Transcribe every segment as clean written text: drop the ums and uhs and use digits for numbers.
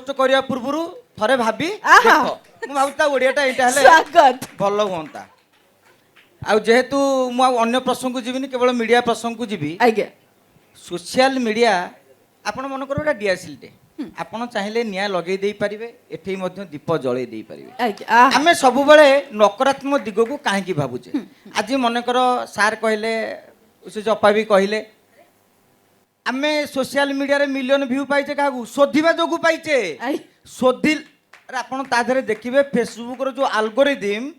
Post करिया पूर्वरु थरे भाबी आहा। देखो मु भाबुता ओडियाटा एटा हेले स्वागत भल हुंता आ जेहेतु मु अन्य प्रसंग को जीविनी केवल मीडिया प्रसंग को जीवी आज्ञा सोशल मीडिया आपण मन कर गोटा डीएसएलटे आपण चाहिले निया लगे देई परिबे एठेई मध्य दीप जळे देई परिबे आज्ञा आहा। आमे सब बेले नकारात्मक दिग को काहे की भाबुचे आज मन कर सार कहले से जपा भी कहले आमे सोशल मीडिया रे मिलियन व्यू पाइचे काहू सोधिबा जोगु पाइचे आई। सोधिल अरे आपण ता धरे देखिबे फेसबुक रो जो एल्गोरिदम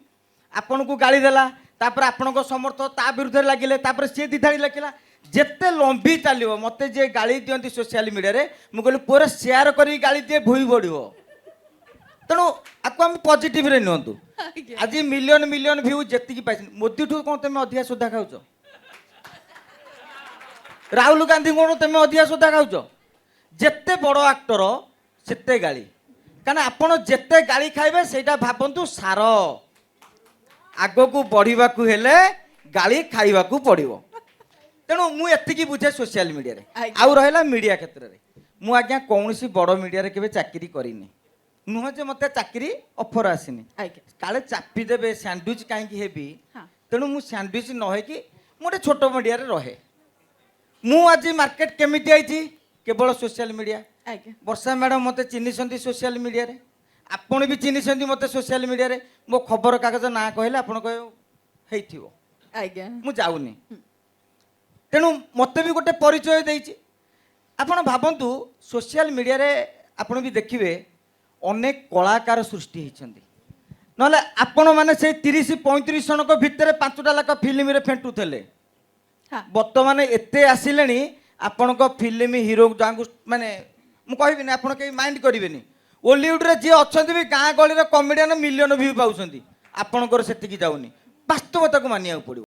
आपण को गाली देला तापर आपण को समर्थ ता विरुद्ध लागिले तापर से दिधाड़ी लखिला जेते लंबी चलियो मते जे गाली दियंती सोशल मीडिया रे मु कहली पूरा शेयर करी गाली दिए भुई बढियो तेणु आपको हम पॉजिटिव रे नियंतु आज मिलियन मिलियन व्यू जेति की पाइछ मोदी ठू कोन तमे अधिया सुधा खाउछ राहुल गांधी कोन तमे अधिया सुधा खाउछ जेते बड़ एक्टर सेते गाली काना आपण जेते गाली खाइबे सेटा भाबंतु सार आगो को बढ़िबा को हेले गाली खाइबा को पड़िबो तेणु मु एतिकी बुझे सोशल मीडिया रे आउ रहला मीडिया क्षेत्र रे मु आज्ञा कौनसी बड़ मीडिया रे केबे चाकरी करिनी नुह जे मते चाकरी ऑफर आसीनी काले चापी देबे सैंडविच काहे की हेबी तेणु मु सैंडविच न हे की मोटे छोट मीडिया रे रहे मु आज मार्केट केमिति आइची केवल सोशल मीडिया वर्षा मैडम मते चिन्हिसंती सोशल मीडिया रे आपण भी चिन्हिसंती मते सोशल मीडिया रे मो खबर कागज ना कहले आपण कह हेइथिवो आज्ञा मु जाउनी तेणु मते भी गोटे परिचय देइची आपण भाबंतु सोशल मीडिया रे आपण भी देखिबे अनेक कलाकार सृष्टि होइछंती नले आपण माने से 30-35 जन को भितर 5टा लाख फिल्म रे फेंटुथले वर्तमान एते आसिलेनी आपण को फिल्म हीरो जांगु माने मु कहबिनी आपण के माइंड करिवेनी ओलीवुड रे जे अछंती भी गां गली रे कॉमेडियन मिलियन व्यू पाउछंती आपण को सेति की जाउनी वास्तवता को मानिया पड़ो।